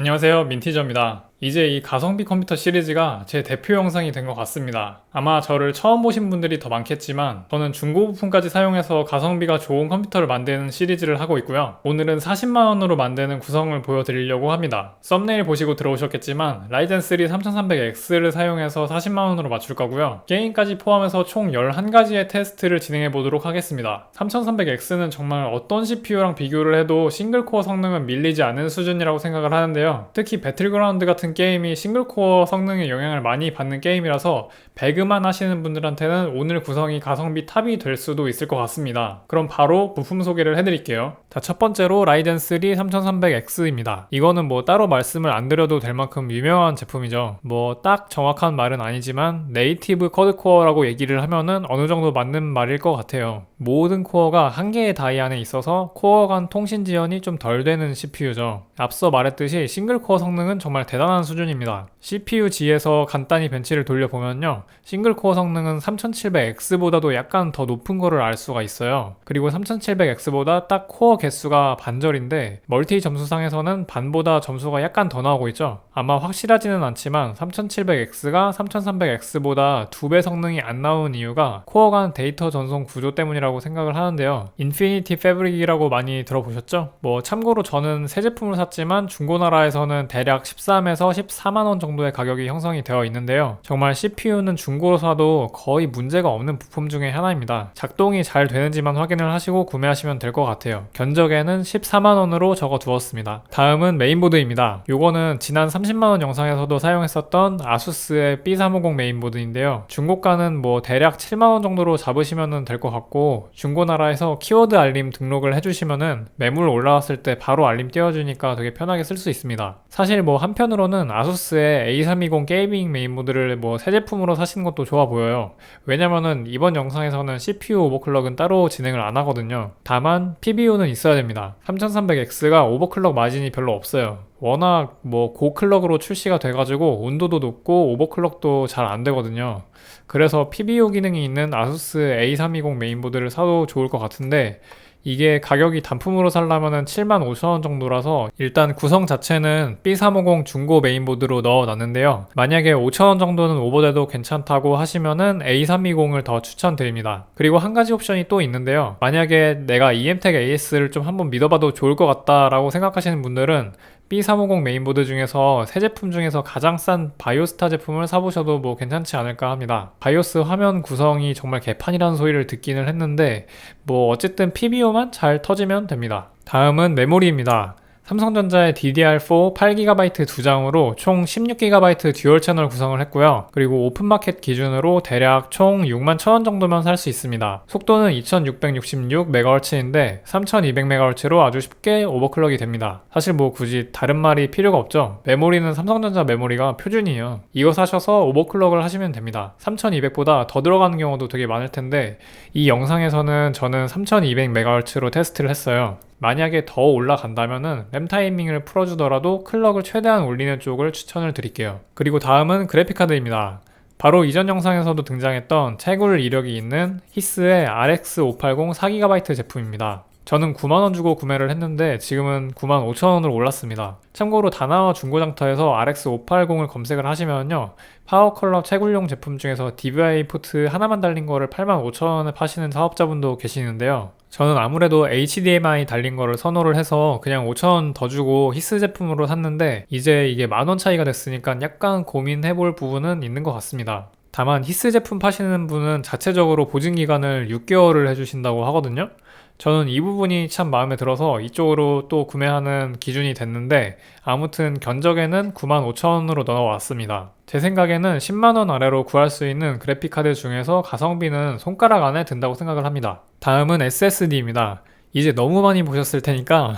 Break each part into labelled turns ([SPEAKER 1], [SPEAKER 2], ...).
[SPEAKER 1] 안녕하세요, 민티저입니다. 이제 이 가성비 컴퓨터 시리즈가 제 대표 영상이 된 것 같습니다. 아마 저를 처음 보신 분들이 더 많겠지만 저는 중고 부품까지 사용해서 가성비가 좋은 컴퓨터를 만드는 시리즈를 하고 있고요. 오늘은 40만원으로 만드는 구성을 보여드리려고 합니다. 썸네일 보시고 들어오셨겠지만 라이젠 3 3300X를 사용해서 40만원으로 맞출 거고요. 게임까지 포함해서 총 11가지의 테스트를 진행해 보도록 하겠습니다. 3300X는 정말 어떤 CPU랑 비교를 해도 싱글코어 성능은 밀리지 않은 수준이라고 생각을 하는데요. 특히 배틀그라운드 같은 게임이 싱글코어 성능에 영향을 많이 받는 게임이라서 배그만 하시는 분들한테는 오늘 구성이 가성비 탑이 될 수도 있을 것 같습니다. 그럼 바로 부품 소개를 해드릴게요. 자, 첫 번째로 라이젠 3 3300X입니다. 이거는 뭐 따로 말씀을 안 드려도 될 만큼 유명한 제품이죠. 뭐 딱 정확한 말은 아니지만 네이티브 쿼드코어라고 얘기를 하면은 어느 정도 맞는 말일 것 같아요. 모든 코어가 한 개의 다이 안에 있어서 코어 간 통신 지연이 좀 덜 되는 CPU죠. 앞서 말했듯이 싱글코어 성능은 정말 대단한 수준입니다. CPU-G에서 간단히 벤치를 돌려보면요. 싱글코어 성능은 3700X보다도 약간 더 높은 거를 알 수가 있어요. 그리고 3700X보다 딱 코어 개수가 반절인데 멀티 점수상에서는 반보다 점수가 약간 더 나오고 있죠. 아마 확실하지는 않지만 3700X가 3300X보다 2배 성능이 안 나오는 이유가 코어 간 데이터 전송 구조 때문이라고 생각을 하는데요. 인피니티 패브릭이라고 많이 들어보셨죠? 뭐 참고로 저는 새 제품을 샀지만 중고나라에서는 대략 13에서 14만원 정도의 가격이 형성이 되어 있는데요. 정말 CPU는 중고로 사도 거의 문제가 없는 부품 중에 하나입니다. 작동이 잘 되는지만 확인을 하시고 구매하시면 될 것 같아요. 견적에는 14만원으로 적어 두었습니다. 다음은 메인보드입니다. 요거는 지난 30만원 영상에서도 사용했었던 아수스의 B350 메인보드인데요. 중고가는 뭐 대략 7만원 정도로 잡으시면 될 것 같고 중고나라에서 키워드 알림 등록을 해주시면은 매물 올라왔을 때 바로 알림 띄워주니까 되게 편하게 쓸 수 있습니다. 사실 뭐 한편으로는 아수스의 A320 게이밍 메인보드를 뭐 새 제품으로 사시는 것도 좋아 보여요. 왜냐면은 이번 영상에서는 CPU 오버클럭은 따로 진행을 안 하거든요. 다만 PBU는 있어야 됩니다. 3300X가 오버클럭 마진이 별로 없어요. 워낙 뭐 고클럭으로 출시가 돼가지고 온도도 높고 오버클럭도 잘 안 되거든요. 그래서 PBU 기능이 있는 아수스 A320 메인보드를 사도 좋을 것 같은데 이게 가격이 단품으로 살려면은 75,000원 정도라서 일단 구성 자체는 B350 중고 메인보드로 넣어놨는데요. 만약에 5,000원 정도는 오버돼도 괜찮다고 하시면은 A320을 더 추천드립니다. 그리고 한 가지 옵션이 또 있는데요. 만약에 내가 EMTEC AS를 좀 한번 믿어봐도 좋을 것 같다라고 생각하시는 분들은 B350 메인보드 중에서 새 제품 중에서 가장 싼 바이오스타 제품을 사보셔도 뭐 괜찮지 않을까 합니다. 바이오스 화면 구성이 정말 개판이라는 소리를 듣기는 했는데 뭐 어쨌든 PBU만 잘 터지면 됩니다. 다음은 메모리입니다. 삼성전자의 DDR4 8GB 2장으로 총 16GB 듀얼 채널 구성을 했고요. 그리고 오픈마켓 기준으로 대략 총 61,000원 정도면 살 수 있습니다. 속도는 2666MHz인데 3200MHz로 아주 쉽게 오버클럭이 됩니다. 사실 뭐 굳이 다른 말이 필요가 없죠. 메모리는 삼성전자 메모리가 표준이에요. 이거 사셔서 오버클럭을 하시면 됩니다. 3200보다 더 들어가는 경우도 되게 많을 텐데 이 영상에서는 저는 3200MHz로 테스트를 했어요. 만약에 더 올라간다면은 램 타이밍을 풀어주더라도 클럭을 최대한 올리는 쪽을 추천을 드릴게요. 그리고 다음은 그래픽카드입니다. 바로 이전 영상에서도 등장했던 채굴 이력이 있는 히스의 RX 580 4GB 제품입니다. 저는 9만원 주고 구매를 했는데 지금은 95,000원으로 올랐습니다. 참고로 다나와 중고장터에서 RX 580을 검색을 하시면요. 파워컬러 채굴용 제품 중에서 DVI 포트 하나만 달린 거를 85,000원에 파시는 사업자분도 계시는데요. 저는 아무래도 HDMI 달린 거를 선호를 해서 그냥 5,000원 더 주고 히스 제품으로 샀는데 이제 이게 만원 차이가 됐으니까 약간 고민해볼 부분은 있는 것 같습니다. 다만 히스 제품 파시는 분은 자체적으로 보증기간을 6개월을 해주신다고 하거든요. 저는 이 부분이 참 마음에 들어서 이쪽으로 또 구매하는 기준이 됐는데 아무튼 견적에는 95,000원으로 넣어왔습니다. 제 생각에는 10만원 아래로 구할 수 있는 그래픽카드 중에서 가성비는 손가락 안에 든다고 생각을 합니다. 다음은 SSD입니다. 이제 너무 많이 보셨을 테니까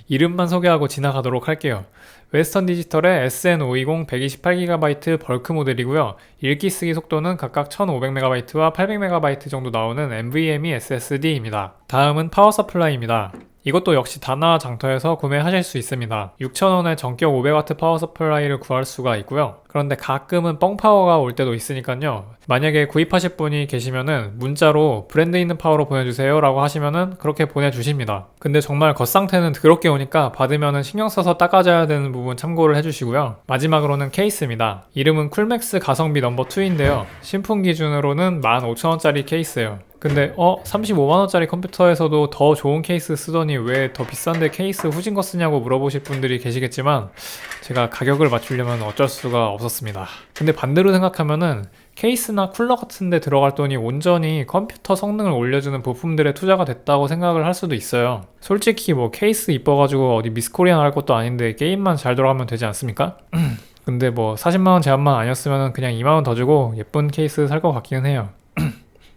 [SPEAKER 1] 이름만 소개하고 지나가도록 할게요. 웨스턴 디지털의 SN520 128GB 벌크 모델이고요. 읽기 쓰기 속도는 각각 1500MB와 800MB 정도 나오는 NVMe SSD입니다. 다음은 파워 서플라이입니다. 이것도 역시 다나 장터에서 구매하실 수 있습니다. 6,000원에 전격 500W 파워 서플라이를 구할 수가 있고요. 그런데 가끔은 뻥파워가 올 때도 있으니까요. 만약에 구입하실 분이 계시면은 문자로 브랜드 있는 파워로 보내주세요 라고 하시면은 그렇게 보내주십니다. 근데 정말 겉상태는 더럽게 오니까 받으면은 신경 써서 닦아줘야 되는 부분 참고를 해주시고요. 마지막으로는 케이스입니다. 이름은 쿨맥스 가성비 넘버 2인데요. 신품 기준으로는 15,000원짜리 케이스예요. 근데 35만원짜리 컴퓨터에서도 더 좋은 케이스 쓰더니 왜 더 비싼데 케이스 후진 거 쓰냐고 물어보실 분들이 계시겠지만 제가 가격을 맞추려면 어쩔 수가 없었습니다. 근데 반대로 생각하면은 케이스나 쿨러 같은 데 들어갈 돈이 온전히 컴퓨터 성능을 올려주는 부품들에 투자가 됐다고 생각을 할 수도 있어요. 솔직히 뭐 케이스 이뻐가지고 어디 미스코리아 나갈 것도 아닌데 게임만 잘 돌아가면 되지 않습니까? 근데 뭐 40만원 제한만 아니었으면 그냥 2만원 더 주고 예쁜 케이스 살 것 같기는 해요.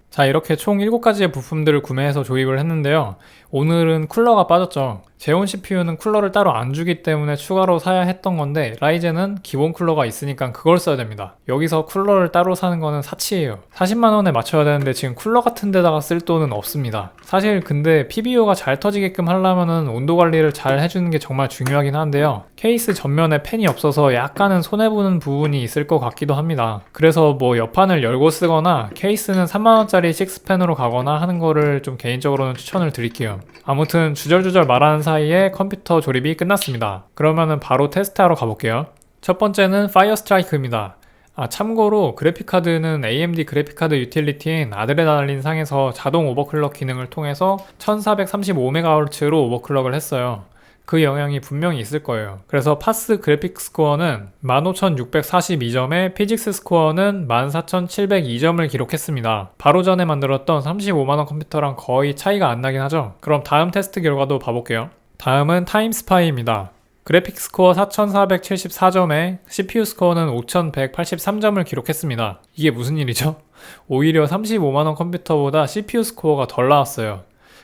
[SPEAKER 1] 자, 이렇게 총 7가지의 부품들을 구매해서 조립을 했는데요. 오늘은 쿨러가 빠졌죠. 제온 CPU는 쿨러를 따로 안 주기 때문에 추가로 사야 했던 건데 라이젠은 기본 쿨러가 있으니까 그걸 써야 됩니다. 여기서 쿨러를 따로 사는 거는 사치예요. 40만원에 맞춰야 되는데 지금 쿨러 같은 데다가 쓸 돈은 없습니다. 사실 근데 PBU가 잘 터지게끔 하려면은 온도 관리를 잘 해주는 게 정말 중요하긴 한데요. 케이스 전면에 팬이 없어서 약간은 손해보는 부분이 있을 것 같기도 합니다. 그래서 뭐 옆판을 열고 쓰거나 케이스는 3만원짜리 6펜으로 가거나 하는 거를 좀 개인적으로는 추천을 드릴게요. 아무튼 주절주절 말하는 사이에 컴퓨터 조립이 끝났습니다. 그러면은 바로 테스트하러 가볼게요. 첫 번째는 파이어 스트라이크입니다. 참고로 그래픽카드는 AMD 그래픽카드 유틸리티인 아드레날린 상에서 자동 오버클럭 기능을 통해서 1435MHz로 오버클럭을 했어요. 그 영향이 분명히 있을 거예요. 그래서 파스 그래픽 스코어는 15642점에 피직스 스코어는 14702점을 기록했습니다. 바로 전에 만들었던 35만원 컴퓨터랑 거의 차이가 안 나긴 하죠. 그럼 다음 테스트 결과도 봐볼게요. 다음은 타임스파이입니다. 그래픽 스코어 4474점에 CPU 스코어는 5183점을 기록했습니다. 이게 무슨 일이죠? 오히려 35만원 컴퓨터보다 CPU 스코어가 덜 나왔어요.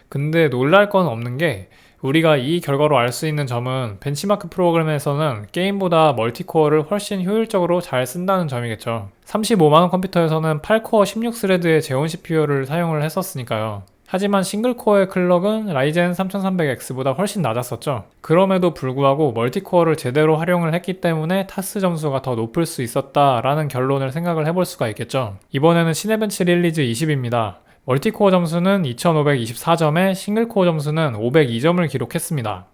[SPEAKER 1] 근데 놀랄 건 없는 게 우리가 이 결과로 알 수 있는 점은 벤치마크 프로그램에서는 게임보다 멀티코어를 훨씬 효율적으로 잘 쓴다는 점이겠죠. 35만원 컴퓨터에서는 8코어 16스레드의 제온 CPU를 사용을 했었으니까요. 하지만 싱글코어의 클럭은 라이젠 3300X보다 훨씬 낮았었죠. 그럼에도 불구하고 멀티코어를 제대로 활용을 했기 때문에 타스 점수가 더 높을 수 있었다라는 결론을 생각을 해볼 수가 있겠죠. 이번에는 시네벤치 릴리즈 20입니다. 멀티코어 점수는 2524점에 싱글코어 점수는 502점을 기록했습니다.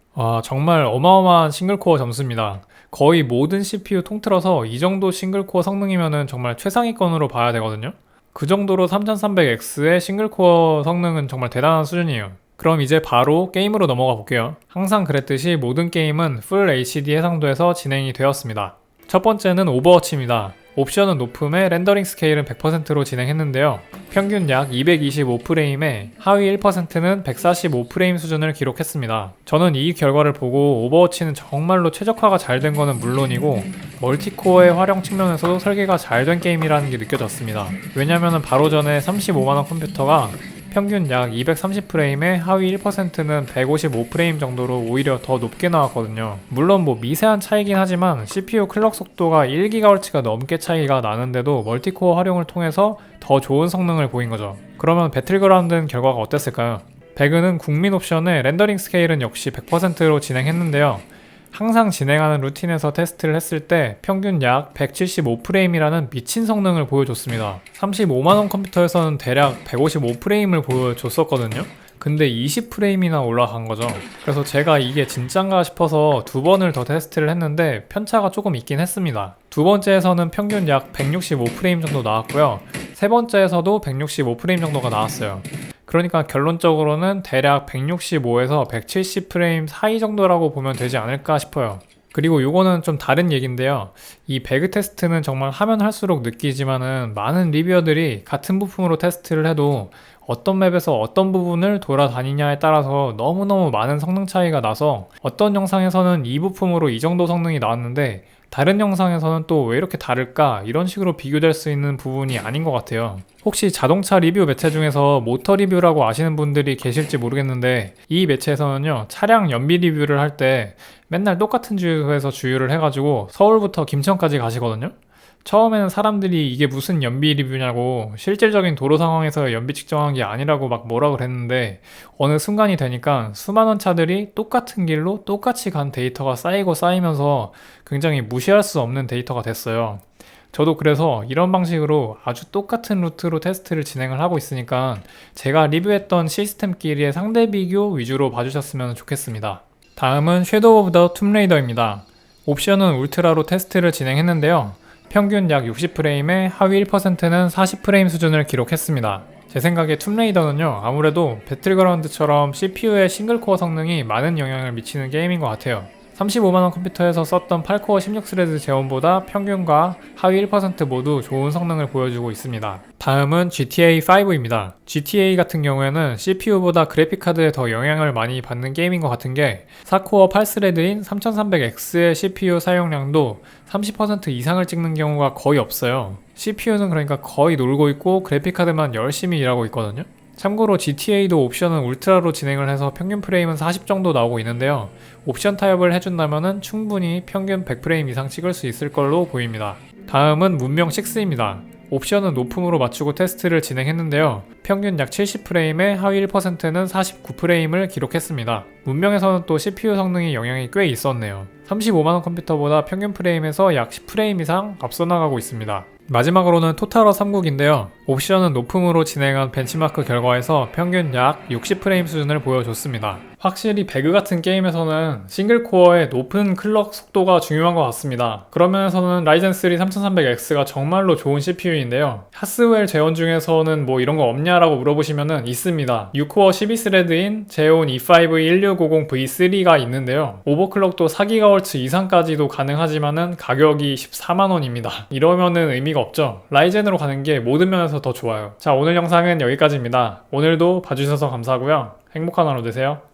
[SPEAKER 1] 정말 어마어마한 싱글코어 점수입니다. 거의 모든 CPU 통틀어서 이 정도 싱글코어 성능이면 정말 최상위권으로 봐야 되거든요. 그 정도로 3300X의 싱글코어 성능은 정말 대단한 수준이에요. 그럼 이제 바로 게임으로 넘어가 볼게요. 항상 그랬듯이 모든 게임은 풀 HD 해상도에서 진행이 되었습니다. 첫 번째는 오버워치입니다. 옵션은 높음에 렌더링 스케일은 100%로 진행했는데요. 평균 약 225프레임에 하위 1%는 145프레임 수준을 기록했습니다. 저는 이 결과를 보고 오버워치는 정말로 최적화가 잘 된 거는 물론이고 멀티코어의 활용 측면에서도 설계가 잘 된 게임이라는 게 느껴졌습니다. 왜냐면은 바로 전에 35만원 컴퓨터가 평균 약 230프레임에 하위 1%는 155프레임 정도로 오히려 더 높게 나왔거든요. 물론 뭐 미세한 차이긴 하지만 CPU 클럭 속도가 1GHz가 넘게 차이가 나는데도 멀티코어 활용을 통해서 더 좋은 성능을 보인 거죠. 그러면 배틀그라운드는 결과가 어땠을까요? 배그는 국민 옵션에 렌더링 스케일은 역시 100%로 진행했는데요. 항상 진행하는 루틴에서 테스트를 했을 때 평균 약 175프레임이라는 미친 성능을 보여줬습니다. 35만원 컴퓨터에서는 대략 155프레임을 보여줬었거든요. 근데 20프레임이나 올라간 거죠. 그래서 제가 이게 진짠가 싶어서 두 번을 더 테스트를 했는데 편차가 조금 있긴 했습니다. 두 번째에서는 평균 약 165프레임 정도 나왔고요. 세 번째에서도 165프레임 정도가 나왔어요. 그러니까 결론적으로는 대략 165에서 170프레임 사이 정도라고 보면 되지 않을까 싶어요. 그리고 요거는 좀 다른 얘기인데요. 이 배그 테스트는 정말 하면 할수록 느끼지만은 많은 리뷰어들이 같은 부품으로 테스트를 해도 어떤 맵에서 어떤 부분을 돌아다니냐에 따라서 너무너무 많은 성능 차이가 나서 어떤 영상에서는 이 부품으로 이 정도 성능이 나왔는데 다른 영상에서는 또 왜 이렇게 다를까 이런 식으로 비교될 수 있는 부분이 아닌 것 같아요. 혹시 자동차 리뷰 매체 중에서 모터 리뷰라고 아시는 분들이 계실지 모르겠는데 이 매체에서는요 차량 연비 리뷰를 할 때 맨날 똑같은 주유소에서 주유를 해가지고 서울부터 김천까지 가시거든요. 처음에는 사람들이 이게 무슨 연비 리뷰냐고 실질적인 도로 상황에서 연비 측정한 게 아니라고 막 뭐라 그랬는데 어느 순간이 되니까 수많은 차들이 똑같은 길로 똑같이 간 데이터가 쌓이고 쌓이면서 굉장히 무시할 수 없는 데이터가 됐어요. 저도 그래서 이런 방식으로 아주 똑같은 루트로 테스트를 진행을 하고 있으니까 제가 리뷰했던 시스템끼리의 상대 비교 위주로 봐주셨으면 좋겠습니다. 다음은 섀도우 오브 더 툼레이더입니다. 옵션은 울트라로 테스트를 진행했는데요. 평균 약 60프레임에 하위 1%는 40프레임 수준을 기록했습니다. 제 생각에 툼레이더는요, 아무래도 배틀그라운드처럼 CPU의 싱글코어 성능이 많은 영향을 미치는 게임인 것 같아요. 35만원 컴퓨터에서 썼던 8코어 16스레드 제온보다 평균과 하위 1% 모두 좋은 성능을 보여주고 있습니다. 다음은 GTA5입니다. GTA 같은 경우에는 CPU보다 그래픽카드에 더 영향을 많이 받는 게임인 것 같은 게 4코어 8스레드인 3300X의 CPU 사용량도 30% 이상을 찍는 경우가 거의 없어요. CPU는 그러니까 거의 놀고 있고 그래픽카드만 열심히 일하고 있거든요. 참고로 GTA도 옵션은 울트라로 진행을 해서 평균 프레임은 40 정도 나오고 있는데요. 옵션 타협을 해준다면 충분히 평균 100프레임 이상 찍을 수 있을 걸로 보입니다. 다음은 문명 6입니다. 옵션은 높음으로 맞추고 테스트를 진행했는데요. 평균 약 70프레임에 하위 1%는 49프레임을 기록했습니다. 문명에서는 또 CPU 성능이 영향이 꽤 있었네요. 35만원 컴퓨터보다 평균 프레임에서 약 10프레임 이상 앞서 나가고 있습니다. 마지막으로는 토탈워 3국인데요. 옵션은 높음으로 진행한 벤치마크 결과에서 평균 약 60프레임 수준을 보여줬습니다. 확실히 배그 같은 게임에서는 싱글코어의 높은 클럭 속도가 중요한 것 같습니다. 그런 면에서는 라이젠 3 3300X가 정말로 좋은 CPU인데요. 하스웰 제온 중에서는 뭐 이런 거 없냐라고 물어보시면은 있습니다. 6코어 12스레드인 제온 E5-1650V3가 있는데요. 오버클럭도 4GHz 이상까지도 가능하지만은 가격이 14만원입니다. 이러면은 의미가 없죠. 라이젠으로 가는 게 모든 면에서 더 좋아요. 자, 오늘 영상은 여기까지입니다. 오늘도 봐주셔서 감사하고요. 행복한 하루 되세요.